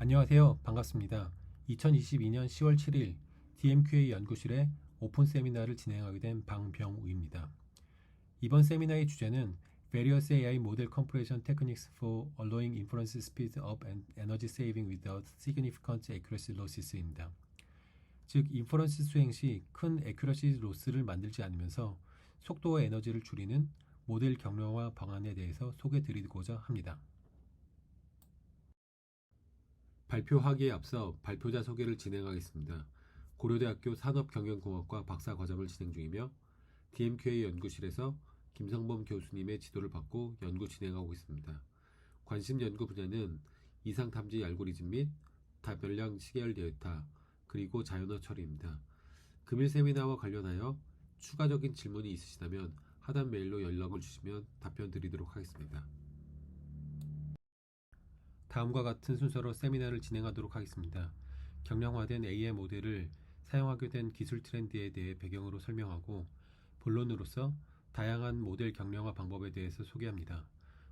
안녕하세요. 반갑습니다. 2022년 10월 7일 DMQA 연구실에 오픈 세미나를 진행하게 된 방병우입니다. 이번 세미나의 주제는 Various AI Model Compression Techniques for Allowing Inference Speed Up and Energy Saving Without Significant Accuracy Losses입니다. 즉, 인퍼런스 수행 시 큰 애큐러시 로스를 만들지 않으면서 속도와 에너지를 줄이는 모델 경량화 방안에 대해서 소개해 드리고자 합니다. 발표하기에 앞서 발표자 소개를 진행하겠습니다. 고려대학교 산업경영공학과 박사과정을 진행 중이며 DMQA 연구실에서 김성범 교수님의 지도를 받고 연구 진행하고 있습니다. 관심 연구 분야는 이상탐지 알고리즘 및 다별량 시계열 데이터 그리고 자연어 처리입니다. 금일 세미나와 관련하여 추가적인 질문이 있으시다면 하단 메일로 연락을 주시면 답변 드리도록 하겠습니다. 다음과 같은 순서로 세미나를 진행하도록 하겠습니다. 경량화된 AI 모델을 사용하게 된 기술 트렌드에 대해 배경으로 설명하고 본론으로서 다양한 모델 경량화 방법에 대해서 소개합니다.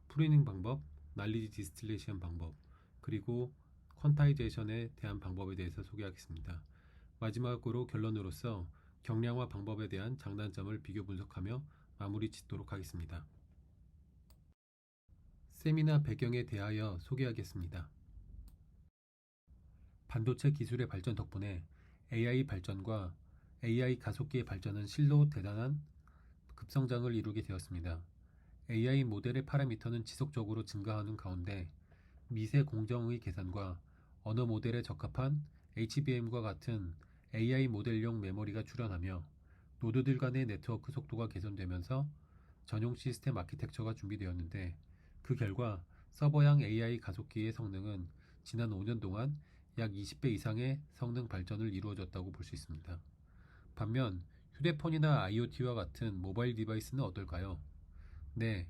프루닝 방법, 날리지 디스틸레이션 방법, 그리고 퀀타이제이션에 대한 방법에 대해서 소개하겠습니다. 마지막으로 결론으로서 경량화 방법에 대한 장단점을 비교 분석하며 마무리 짓도록 하겠습니다. 세미나 배경에 대하여 소개하겠습니다. 반도체 기술의 발전 덕분에 AI 발전과 AI 가속기의 발전은 실로 대단한 급성장을 이루게 되었습니다. AI 모델의 파라미터는 지속적으로 증가하는 가운데 미세 공정의 계산과 언어 모델에 적합한 HBM과 같은 AI 모델용 메모리가 출현하며 노드들 간의 네트워크 속도가 개선되면서 전용 시스템 아키텍처가 준비되었는데 그 결과 서버형 AI 가속기의 성능은 지난 5년 동안 약 20배 이상의 성능 발전을 이루어졌다고 볼 수 있습니다. 반면 휴대폰이나 IoT와 같은 모바일 디바이스는 어떨까요? 네,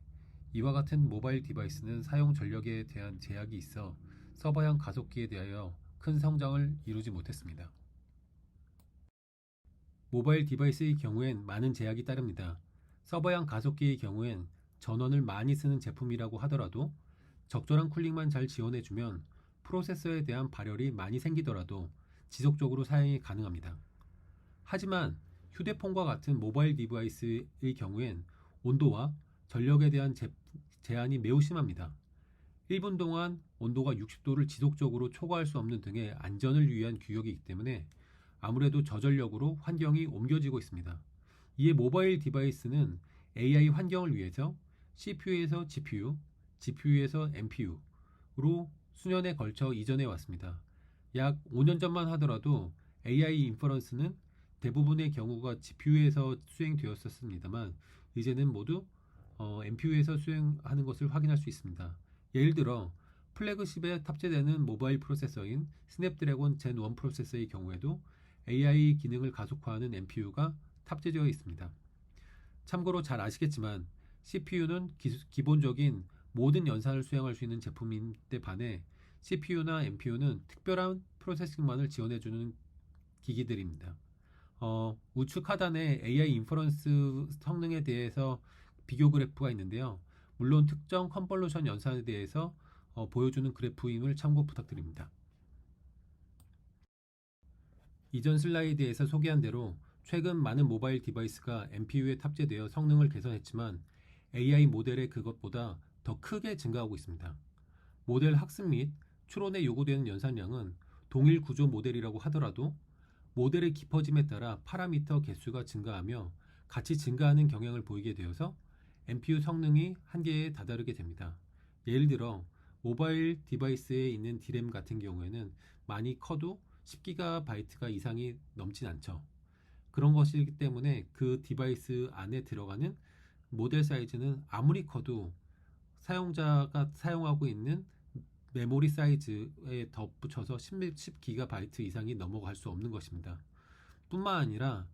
이와 같은 모바일 디바이스는 사용 전력에 대한 제약이 있어 서버형 가속기에 대하여 큰 성장을 이루지 못했습니다. 모바일 디바이스의 경우엔 많은 제약이 따릅니다. 서버형 가속기의 경우엔 전원을 많이 쓰는 제품이라고 하더라도 적절한 쿨링만 잘 지원해주면 프로세서에 대한 발열이 많이 생기더라도 지속적으로 사용이 가능합니다. 하지만 휴대폰과 같은 모바일 디바이스의 경우엔 온도와 전력에 대한 제한이 매우 심합니다. 1분 동안 온도가 60도를 지속적으로 초과할 수 없는 등의 안전을 위한 규격이기 때문에 아무래도 저전력으로 환경이 옮겨지고 있습니다. 이에 모바일 디바이스는 AI 환경을 위해서 CPU에서 GPU, GPU에서 NPU로 수년에 걸쳐 이전해 왔습니다. 약 5년 전만 하더라도 AI 인퍼런스는 대부분의 경우가 GPU에서 수행되었었습니다만 이제는 모두 NPU에서 수행하는 것을 확인할 수 있습니다. 예를 들어 플래그십에 탑재되는 모바일 프로세서인 스냅드래곤 젠 1 프로세서의 경우에도 AI 기능을 가속화하는 NPU가 탑재되어 있습니다. 참고로 잘 아시겠지만 CPU는 기본적인 모든 연산을 수행할 수 있는 제품인데 반해 CPU나 NPU는 특별한 프로세싱만을 지원해주는 기기들입니다. 우측 하단에 AI 인퍼런스 성능에 대해서 비교 그래프가 있는데요. 물론 특정 컨볼루션 연산에 대해서 보여주는 그래프임을 참고 부탁드립니다. 이전 슬라이드에서 소개한 대로 최근 많은 모바일 디바이스가 NPU에 탑재되어 성능을 개선했지만 AI 모델의 그것보다 더 크게 증가하고 있습니다. 모델 학습 및 추론에 요구되는 연산량은 동일 구조 모델이라고 하더라도 모델의 깊어짐에 따라 파라미터 개수가 증가하며 같이 증가하는 경향을 보이게 되어서 NPU 성능이 한계에 다다르게 됩니다. 예를 들어 모바일 디바이스에 있는 D램 같은 경우에는 많이 커도 10GB 이상이 넘진 않죠. 그런 것이기 때문에 그 디바이스 안에 들어가는 모델 사이즈는 아무리 커도 사용자가 사용하고 있는 메모리 사이즈에 덧붙여서 10GB 이상이 넘어갈 수 없는 것입니다. 뿐만 아니라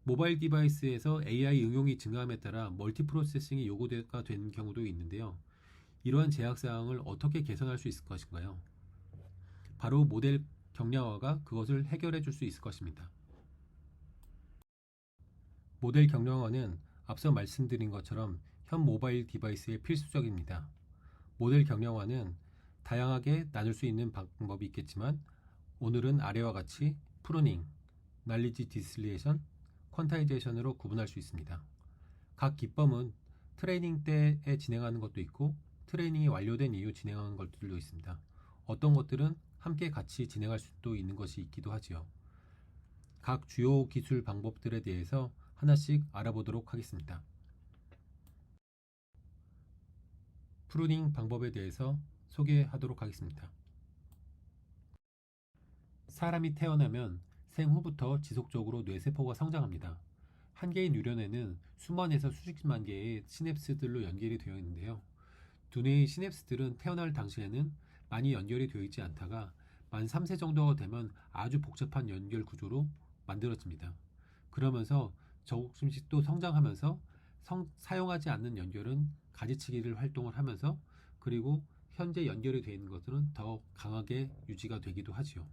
모바일 디바이스에서 AI 응용이 증가함에 따라 멀티 프로세싱이 요구가 되는 경우도 있는데요. 이러한 제약사항을 어떻게 개선할 수 있을 것인가요? 바로 모델 경량화가 그것을 해결해 줄 수 있을 것입니다. 모델 경량화는 앞서 말씀드린 것처럼 현 모바일 디바이스에 필수적입니다. 모델 경량화는 다양하게 나눌 수 있는 방법이 있겠지만 오늘은 아래와 같이 프루닝, 날리지 디슬리에이션, 퀀타이제이션으로 구분할 수 있습니다. 각 기법은 트레이닝 때에 진행하는 것도 있고 트레이닝이 완료된 이후 진행하는 것들도 있습니다. 어떤 것들은 함께 같이 진행할 수도 있는 것이 있기도 하지요. 각 주요 기술 방법들에 대해서 하나씩 알아보도록 하겠습니다. 프루닝 방법에 대해서 소개하도록 하겠습니다. 사람이 태어나면 생후부터 지속적으로 뇌세포가 성장합니다. 한 개의 뉴런에는 수만에서 수십만 개의 시냅스들로 연결이 되어 있는데요. 두뇌의 시냅스들은 태어날 당시에는 많이 연결이 되어 있지 않다가 만 3세 정도가 되면 아주 복잡한 연결 구조로 만들어집니다. 그러면서 조금씩 또 성장하면서 사용하지 않는 연결은 가지치기를 활동을 하면서 그리고 현재 연결이 되어 있는 것들은 더 강하게 유지가 되기도 하지요.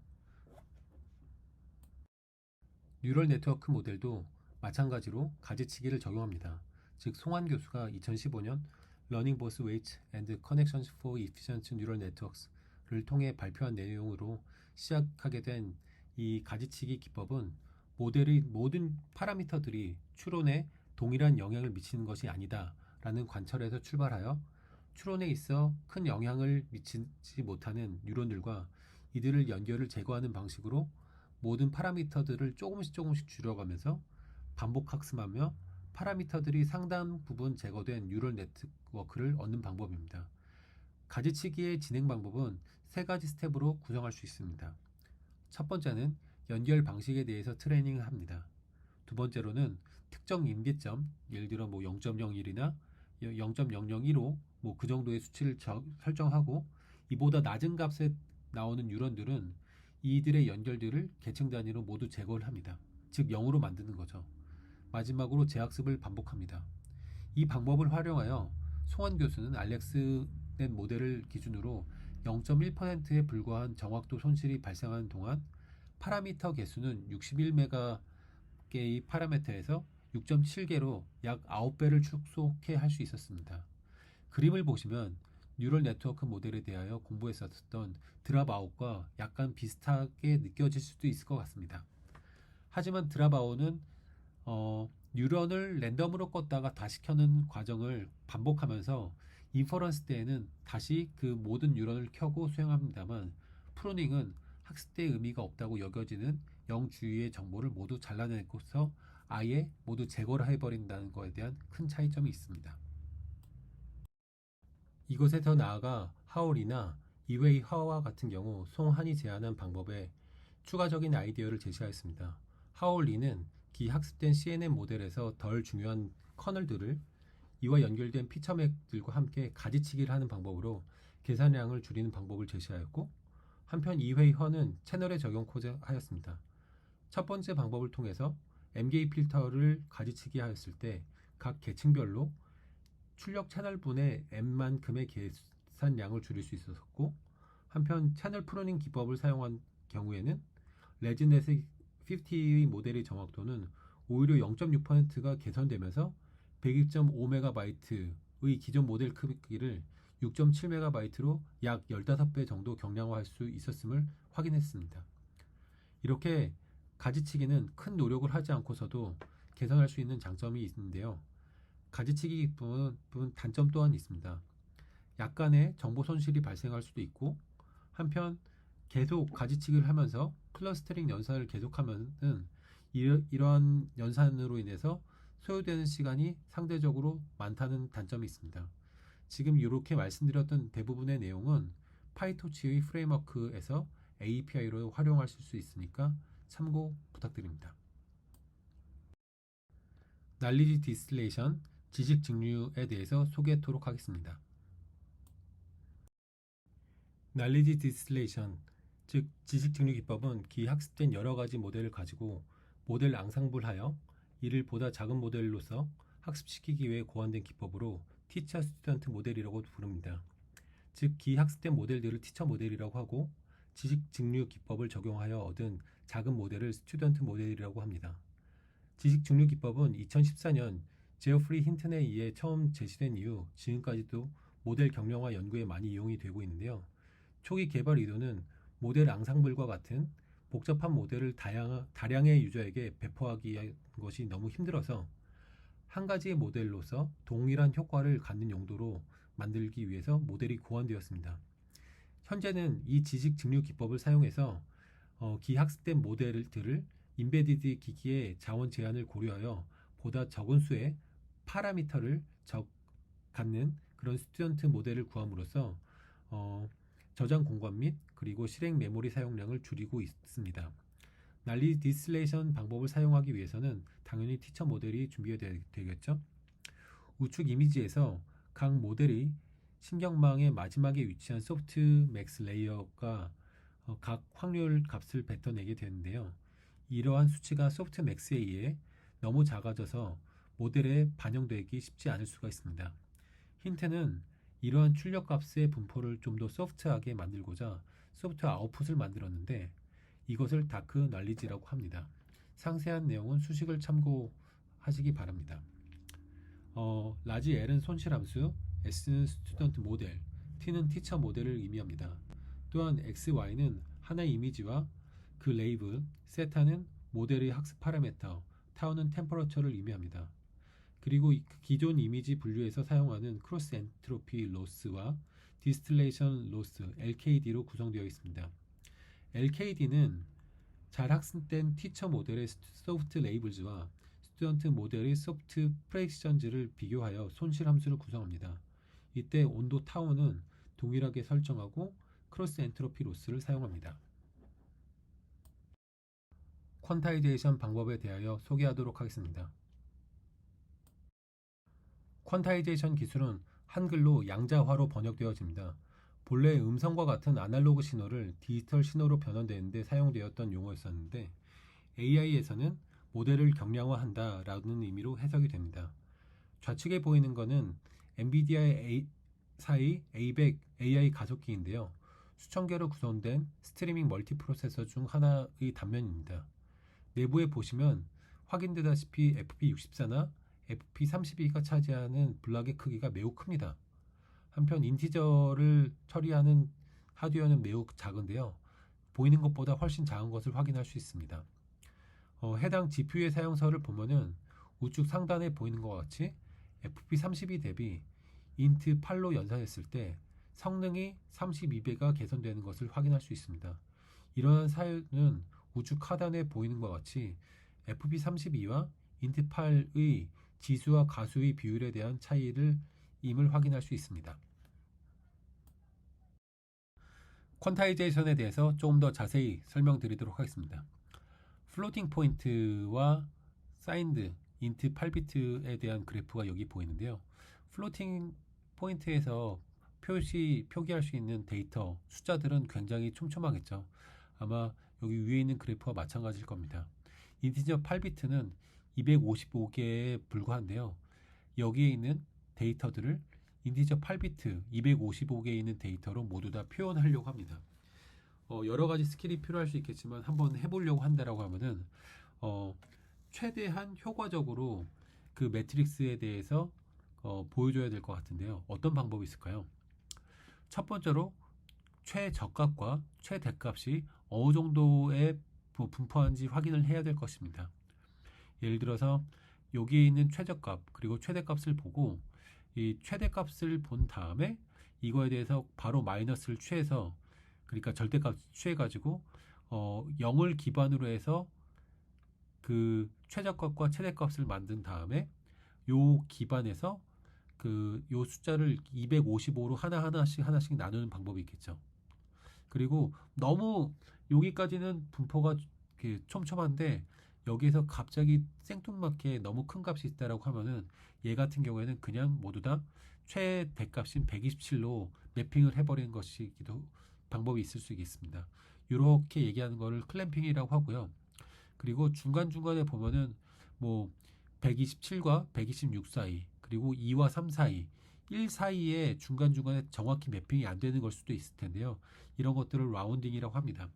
뉴럴 네트워크 모델도 마찬가지로 가지치기를 적용합니다. 즉 송환 교수가 2015년 Learning Both Weights and Connections for Efficient Neural Networks를 통해 발표한 내용으로 시작하게 된 이 가지치기 기법은 모델의 모든 파라미터들이 추론에 동일한 영향을 미치는 것이 아니다 라는 관철에서 출발하여 추론에 있어 큰 영향을 미치지 못하는 뉴런들과 이들을 연결을 제거하는 방식으로 모든 파라미터들을 조금씩 줄여가면서 반복 학습하며 파라미터들이 상당 부분 제거된 뉴럴 네트워크를 얻는 방법입니다. 가지치기의 진행 방법은 세 가지 스텝으로 구성할 수 있습니다. 첫 번째는 연결 방식에 대해서 트레이닝을 합니다. 두 번째로는 특정 임계점, 예를 들어 0.01이나 0.001호 그 정도의 수치를 설정하고 이보다 낮은 값에 나오는 뉴런들은 이들의 연결들을 계층 단위로 모두 제거를 합니다. 즉 0으로 만드는 거죠. 마지막으로 재학습을 반복합니다. 이 방법을 활용하여 송환 교수는 알렉스넷 모델을 기준으로 0.1%에 불과한 정확도 손실이 발생하는 동안 파라미터 개수는 61메가 개의 파라미터에서 6.7개로 약 9배를 축소해 할 수 있었습니다. 그림을 보시면 뉴럴 네트워크 모델에 대하여 공부했었던 드랍아웃과 약간 비슷하게 느껴질 수도 있을 것 같습니다. 하지만 드랍아웃은 뉴런을 랜덤으로 껐다가 다시 켜는 과정을 반복하면서 인퍼런스 때에는 다시 그 모든 뉴런을 켜고 수행합니다만 프루닝은 학습 때 의미가 없다고 여겨지는 0 주위의 정보를 모두 잘라내고서 아예 모두 제거를 해버린다는 것에 대한 큰 차이점이 있습니다. 이것에 더 나아가 하울이나 이웨이 하와 같은 경우 송한이 제안한 방법에 추가적인 아이디어를 제시하였습니다. 하울리는 기학습된 CNN 모델에서 덜 중요한 커널들을 이와 연결된 피처맥들과 함께 가지치기를 하는 방법으로 계산량을 줄이는 방법을 제시하였고 한편 이회이 허는 채널에 적용하였습니다. 첫 번째 방법을 통해서 MK 필터를 가지치기 하였을 때 각 계층별로 출력 채널분의 M만큼의 계산량을 줄일 수 있었고 한편 채널 프로닝 기법을 사용한 경우에는 레지넷의 50의 모델의 정확도는 오히려 0.6%가 개선되면서 102.5MB의 기존 모델 크기를 6.7MB로 약 15배 정도 경량화할 수 있었음을 확인했습니다. 이렇게 가지치기는 큰 노력을 하지 않고서도 개선할 수 있는 장점이 있는데요. 가지치기 기법은 단점 또한 있습니다. 약간의 정보 손실이 발생할 수도 있고 한편 계속 가지치기를 하면서 클러스터링 연산을 계속하면은 이러한 연산으로 인해서 소요되는 시간이 상대적으로 많다는 단점이 있습니다. 지금 이렇게 말씀드렸던 대부분의 내용은 파이토치의 프레임워크에서 API로 활용하실 수 있으니까 참고 부탁드립니다. 날리지 디스틸레이션, 지식 증류에 대해서 소개하도록 하겠습니다. 날리지 디스틸레이션, 즉 지식 증류 기법은 기학습된 여러 가지 모델을 가지고 모델 앙상블하여 이를 보다 작은 모델로서 학습시키기 위해 고안된 기법으로 티처 스튜던트 모델이라고 부릅니다. 즉 기학습된 모델들을 티처 모델이라고 하고 지식 증류 기법을 적용하여 얻은 작은 모델을 스튜던트 모델이라고 합니다. 지식 증류 기법은 2014년 제어프리 힌튼에 의해 처음 제시된 이후 지금까지도 모델 경량화 연구에 많이 이용이 되고 있는데요. 초기 개발 의도는 모델 앙상블과 같은 복잡한 모델을 다량의 유저에게 배포하기 위한 것이 너무 힘들어서 한 가지의 모델로서 동일한 효과를 갖는 용도로 만들기 위해서 모델이 고안되었습니다. 현재는 이 지식 증류 기법을 사용해서 기학습된 모델들을 인베디드 기기의 자원 제한을 고려하여 보다 적은 수의 파라미터를 갖는 그런 스튜던트 모델을 구함으로써 저장 공간 및 그리고 실행 메모리 사용량을 줄이고 있습니다. 난리 디스틸레이션 방법을 사용하기 위해서는 당연히 티처 모델이 준비되겠죠. 우측 이미지에서 각 모델의 신경망의 마지막에 위치한 소프트 맥스 레이어가 각 확률 값을 뱉어내게 되는데요. 이러한 수치가 소프트 맥스에 의해 너무 작아져서 모델에 반영되기 쉽지 않을 수가 있습니다. 힌트는 이러한 출력 값의 분포를 좀 더 소프트하게 만들고자 소프트 아웃풋을 만들었는데 이것을 다크 날리지라고 합니다. 상세한 내용은 수식을 참고하시기 바랍니다. 라지 L은 손실함수, S는 스튜던트 모델, T는 티처 모델을 의미합니다. 또한 X, Y는 하나의 이미지와 그 레이블, 세타는 모델의 학습 파라미터, 타우는 템퍼러처를 의미합니다. 그리고 기존 이미지 분류에서 사용하는 크로스 엔트로피 로스와 디스틸레이션 로스, LKD로 구성되어 있습니다. LKD는 잘 학습된 티처 모델의 소프트 레이블즈와 스튜던트 모델의 소프트 프레시전즈를 비교하여 손실 함수를 구성합니다. 이때 온도 타워는 동일하게 설정하고 크로스 엔트로피 로스를 사용합니다. 퀀타이제이션 방법에 대하여 소개하도록 하겠습니다. 퀀타이제이션 기술은 한글로 양자화로 번역되어집니다. 본래 음성과 같은 아날로그 신호를 디지털 신호로 변환되는 데 사용되었던 용어였었는데 AI에서는 모델을 경량화한다 라는 의미로 해석이 됩니다. 좌측에 보이는 것은 엔비디아의 사이 A100 AI 가속기인데요. 수천 개로 구성된 스트리밍 멀티프로세서 중 하나의 단면입니다. 내부에 보시면 확인되다시피 FP64나 FP32가 차지하는 블락의 크기가 매우 큽니다. 한편 인티저를 처리하는 하드웨어는 매우 작은데요. 보이는 것보다 훨씬 작은 것을 확인할 수 있습니다. 해당 GPU의 사용서를 보면은 우측 상단에 보이는 것과 같이 FP32 대비 인트 8로 연산했을 때 성능이 32배가 개선되는 것을 확인할 수 있습니다. 이러한 사유는 우측 하단에 보이는 것과 같이 FP32와 인트 8의 지수와 가수의 비율에 대한 차이임을 확인할 수 있습니다. 퀀타이제이션에 대해서 조금 더 자세히 설명드리도록 하겠습니다. 플로팅 포인트와 사인드 인트 8비트에 대한 그래프가 여기 보이는데요. 플로팅 포인트에서 표기할 수 있는 데이터 숫자들은 굉장히 촘촘하겠죠. 아마 여기 위에 있는 그래프와 마찬가지일 겁니다. 인티저 8비트는 255개에 불과한데요. 여기에 있는 데이터들을 인티저 8비트 255개에 있는 데이터로 모두 다 표현하려고 합니다. 여러 가지 스킬이 필요할 수 있겠지만 한번 해보려고 한다라고 하면은 최대한 효과적으로 그 매트릭스에 대해서 보여줘야 될 것 같은데요. 어떤 방법이 있을까요? 첫 번째로 최저값과 최대값이 어느 정도에 분포하는지 확인을 해야 될 것입니다. 예를 들어서 여기에 있는 최저값 그리고 최대값을 보고 이 최대값을 본 다음에 이거에 대해서 바로 마이너스를 취해서 그러니까 절대값 취해가지고 0을 기반으로 해서 그 최저값과 최대값을 만든 다음에 요 기반에서 요 숫자를 255로 하나씩 나누는 방법이 있겠죠. 그리고 너무 여기까지는 분포가 촘촘한데 여기에서 갑자기 생뚱맞게 너무 큰 값이 있다라고 하면은 얘 같은 경우에는 그냥 모두 다 최대값인 127로 매핑을 해버리는 것이기도 방법이 있을 수 있겠습니다. 이렇게 얘기하는 거를 클램핑이라고 하고요. 그리고 중간중간에 보면은 뭐 127과 126 사이 그리고 2와 3 사이 1 사이에 중간중간에 정확히 매핑이 안 되는 걸 수도 있을 텐데요. 이런 것들을 라운딩이라고 합니다.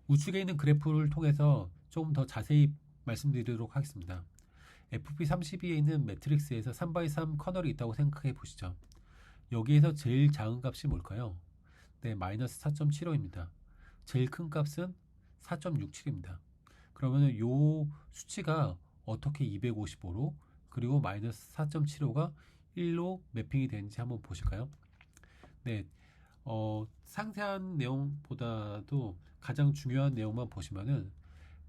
우측에 있는 그래프를 통해서 조금 더 자세히 말씀드리도록 하겠습니다. FP32에 있는 매트릭스에서 3x3 커널이 있다고 생각해 보시죠. 여기에서 제일 작은 값이 뭘까요? 네, 마이너스 4.75입니다. 제일 큰 값은 4.67입니다. 그러면 요 수치가 어떻게 255로 그리고 마이너스 4.75가 1로 매핑이 되는지 한번 보실까요? 네, 상세한 내용보다도 가장 중요한 내용만 보시면은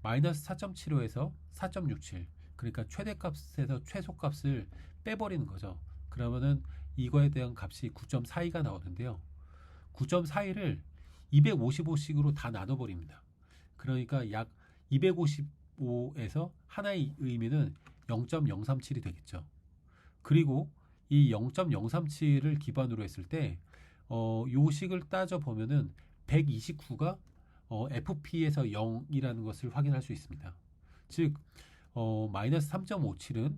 마이너스 4.75에서 4.67 그러니까 최대값에서 최소값을 빼버리는 거죠. 그러면은 이거에 대한 값이 9.42가 나오는데요. 9.42를 255씩으로 다 나눠버립니다. 그러니까 약 255에서 하나의 의미는 0.037이 되겠죠. 그리고 이 0.037을 기반으로 했을 때 요 식을 따져 보면은 129가 FP에서 0이라는 것을 확인할 수 있습니다. 즉 마이너스 3.57은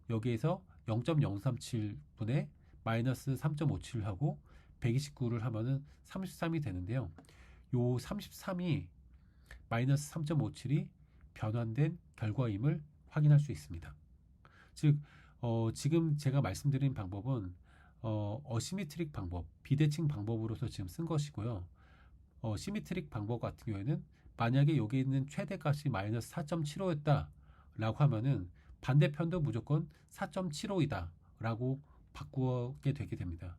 여기에서 0.037분의 마이너스 3.57하고 129를 하면은 33이 되는데요. 요 33이 마이너스 3.57이 변환된 결과임을 확인할 수 있습니다. 즉 지금 제가 말씀드린 방법은 어시미트릭 방법, 비대칭 방법으로서 지금 쓴 것이고요. 시미트릭 방법 같은 경우에는 만약에 여기 있는 최대값이 마이너스 4.75였다 라고 하면은 반대편도 무조건 4.75이다 라고 바꾸게 되게 됩니다.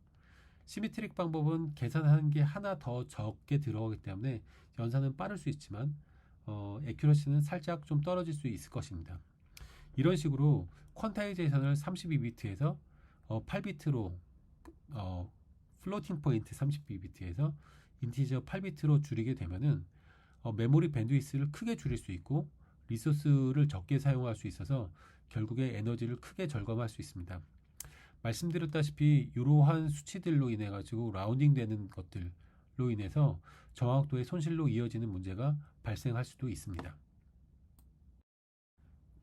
시미트릭 방법은 계산하는 게 하나 더 적게 들어가기 때문에 연산은 빠를 수 있지만 애큐러시는 살짝 좀 떨어질 수 있을 것입니다. 이런 식으로 퀀타이제이션을 32비트에서 8비트로 플로팅 포인트 32비트에서 인티저 8비트로 줄이게 되면은 메모리 밴드위스를 크게 줄일 수 있고 리소스를 적게 사용할 수 있어서 결국에 에너지를 크게 절감할 수 있습니다. 말씀드렸다시피 이러한 수치들로 인해 가지고 라운딩 되는 것들로 인해서 정확도의 손실로 이어지는 문제가 발생할 수도 있습니다.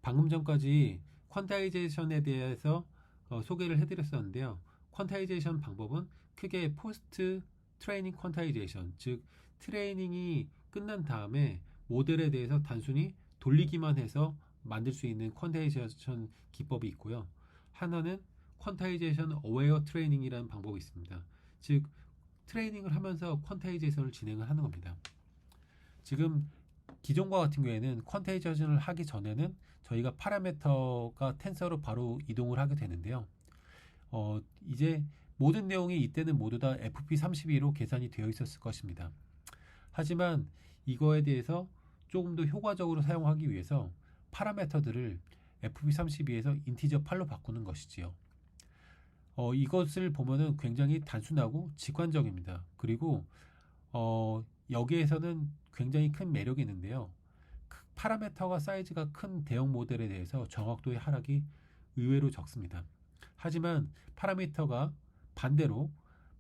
방금 전까지 퀀타이제이션에 대해서 소개를 해드렸었는데요. 퀀타이제이션 방법은 크게 포스트 트레이닝 퀀타이제이션, 즉 트레이닝이 끝난 다음에 모델에 대해서 단순히 돌리기만 해서 만들 수 있는 퀀타이제이션 기법이 있고요. 하나는 퀀타이제이션 어웨어 트레이닝이라는 방법이 있습니다. 즉 트레이닝을 하면서 퀀타이제이션을 진행을 하는 겁니다. 지금 기존과 같은 경우에는 퀀타이제이션을 하기 전에는 저희가 파라미터가 텐서로 바로 이동을 하게 되는데요. 이제 모든 내용이 이때는 모두 다 FP32로 계산이 되어 있었을 것입니다. 하지만 이거에 대해서 조금 더 효과적으로 사용하기 위해서 파라미터들을 FP32에서 인티저 8로 바꾸는 것이지요. 이것을 보면은 굉장히 단순하고 직관적입니다. 그리고 여기에서는 굉장히 큰 매력이 있는데요. 파라미터가 사이즈가 큰 대형 모델에 대해서 정확도의 하락이 의외로 적습니다. 하지만 파라미터가 반대로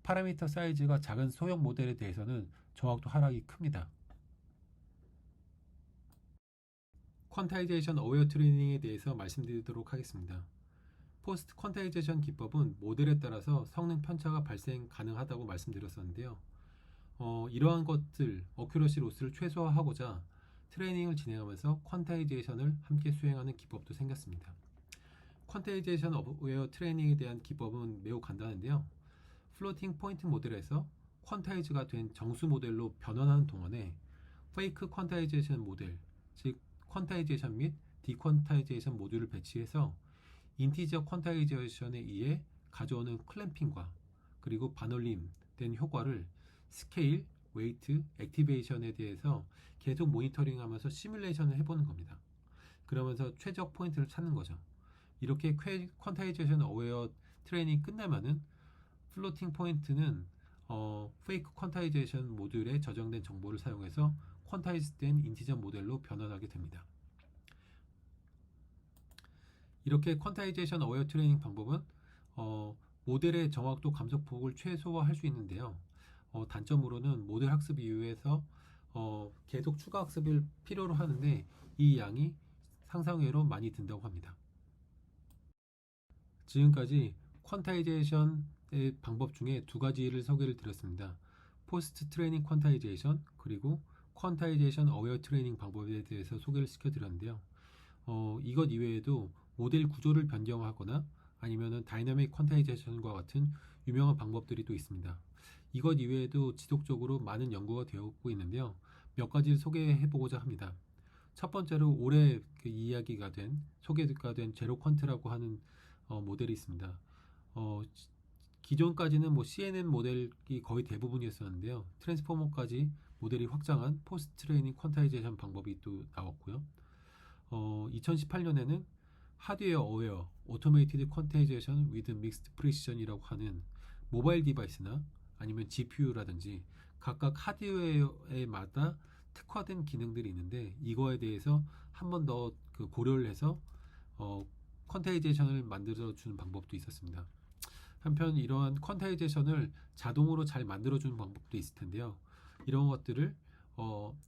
파라미터 사이즈가 작은 소형 모델에 대해서는 정확도 하락이 큽니다. 퀀타이제이션 어웨어 트레이닝에 대해서 말씀드리도록 하겠습니다. 포스트 퀀타이제이션 기법은 모델에 따라서 성능 편차가 발생 가능하다고 말씀드렸었는데요. 이러한 것들, 어큐러시 로스를 최소화하고자 트레이닝을 진행하면서 퀀타이제이션을 함께 수행하는 기법도 생겼습니다. 퀀타이제이션 어웨어 트레이닝에 대한 기법은 매우 간단한데요. 플로팅 포인트 모델에서 퀀타이즈가 된 정수 모델로 변환하는 동안에 페이크 퀀타이제이션 모델, 즉 퀀타이제이션 및 디퀀타이제이션 모듈을 배치해서 인티저 퀀타이제이션에 의해 가져오는 클램핑과 그리고 반올림 된 효과를 스케일, 웨이트, 액티베이션에 대해서 계속 모니터링하면서 시뮬레이션을 해보는 겁니다. 그러면서 최적 포인트를 찾는 거죠. 이렇게 퀀타이제이션 어웨어 트레이닝 끝나면은 플로팅 포인트는 페이크 퀀타이제이션 모듈에 저장된 정보를 사용해서 퀀타이즈된 인티저 모델로 변환하게 됩니다. 이렇게 퀀타이제이션 어웨어 트레이닝 방법은 모델의 정확도 감소폭을 최소화할 수 있는데요. 단점으로는 모델 학습 이후에서 계속 추가 학습을 필요로 하는데 이 양이 상상외로 많이 든다고 합니다. 지금까지 퀀타이제이션의 방법 중에 두 가지를 소개를 드렸습니다. 포스트 트레이닝 퀀타이제이션 그리고 퀀타이제이션 어웨어 트레이닝 방법에 대해서 소개를 시켜드렸는데요. 이것 이외에도 모델 구조를 변경하거나 아니면은 다이나믹 퀀타이제이션과 같은 유명한 방법들이 또 있습니다. 이것 이외에도 지속적으로 많은 연구가 되고 있는데요. 몇 가지를 소개해 보고자 합니다. 첫 번째로 올해 소개가 된 제로 퀀트라고 하는 모델이 있습니다. 어, 기존까지는 뭐 CNN 모델이 거의 대부분이었었는데요. 트랜스포머까지 모델이 확장한 포스트 트레이닝 퀀타이제이션 방법이 또 나왔고요. 2018년에는 하드웨어 어웨어 오토메이티드 퀀타이제이션 위드 믹스드 프리시전이라고 하는 모바일 디바이스나 아니면 GPU라든지 각각 하드웨어에마다 특화된 기능들이 있는데 이거에 대해서 한 번 더 그 고려를 해서 퀀타이제이션을 만들어 주는 방법도 있었습니다. 한편 이러한 퀀타이제이션을 자동으로 잘 만들어 주는 방법도 있을 텐데요. 이런 것들을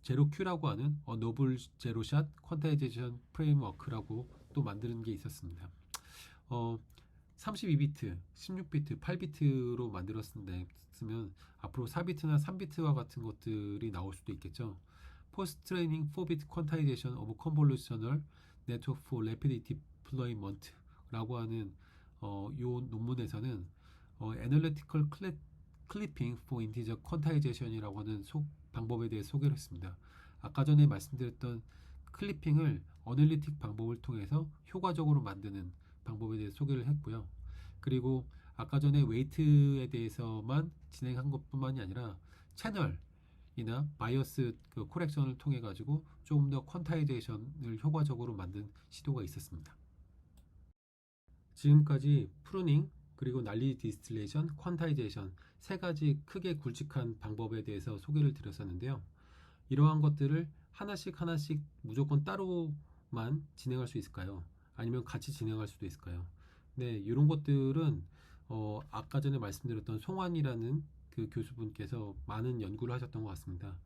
제로 큐라고 하는 노블 제로샷 퀀타이제이션 프레임워크라고 또 만드는 게 있었습니다. 32비트, 16비트, 8비트로 만들었으면 앞으로 4비트나 3비트와 같은 것들이 나올 수도 있겠죠. 포스트 트레이닝 4비트 퀀타이제이션 오브 컨볼루셔널 네트워크 for rapid deployment라고 하는 이 논문에서는 Analytical Clipping for Integer Quantization 이라고 하는 방법에 대해 소개를 했습니다. 아까 전에 말씀드렸던 클리핑을 어널리틱 방법을 통해서 효과적으로 만드는 방법에 대해 소개를 했고요. 그리고 아까 전에 웨이트에 대해서만 진행한 것뿐만이 아니라 채널이나 바이어스 그 코렉션을 통해 가지고 조금 더 퀀타이제이션을 효과적으로 만든 시도가 있었습니다. 지금까지 프루닝, 그리고 난리 디스틸레이션, 퀀타이제이션 세 가지 크게 굵직한 방법에 대해서 소개를 드렸었는데요. 이러한 것들을 하나씩 무조건 따로만 진행할 수 있을까요? 아니면 같이 진행할 수도 있을까요? 네, 이런 것들은 아까 전에 말씀드렸던 송환이라는 그 교수분께서 많은 연구를 하셨던 것 같습니다.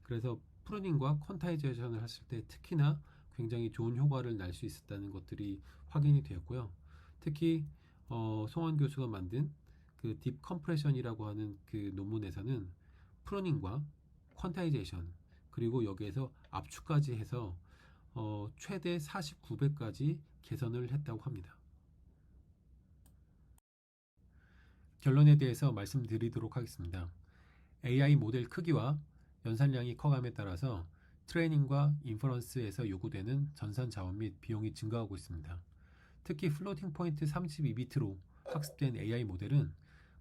그래서 프루닝과 퀀타이제이션을 했을 때 특히나 굉장히 좋은 효과를 낼 수 있었다는 것들이 확인이 되었고요. 특히 송환 교수가 만든 그 딥 컴프레션이라고 하는 그 논문에서는 프루닝과 퀀타이제이션 그리고 여기에서 압축까지 해서 최대 49배까지 개선을 했다고 합니다. 결론에 대해서 말씀드리도록 하겠습니다. AI 모델 크기와 연산량이 커감에 따라서 트레이닝과 인퍼런스에서 요구되는 전산 자원 및 비용이 증가하고 있습니다. 특히 플로팅 포인트 32비트로 학습된 AI 모델은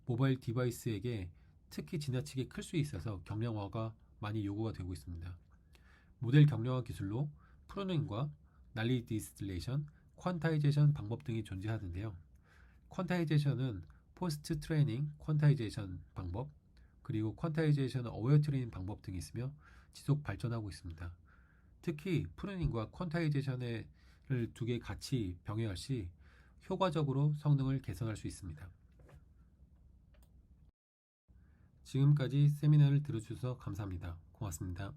모바일 디바이스에게 특히 지나치게 클 수 있어서 경량화가 많이 요구가 되고 있습니다. 모델 경량화 기술로 프로닝과 난리 디스틸레이션, 퀀타이제이션 방법 등이 존재하는데요. 퀀타이제이션은 포스트 트레이닝 퀀타이제이션 방법, 그리고 퀀타이제이션 어웨어 트레이닝 방법 등이 있으며 지속 발전하고 있습니다. 특히 프루닝과 퀀타이제이션을 두 개 같이 병행할 시 효과적으로 성능을 개선할 수 있습니다. 지금까지 세미나를 들어주셔서 감사합니다. 고맙습니다.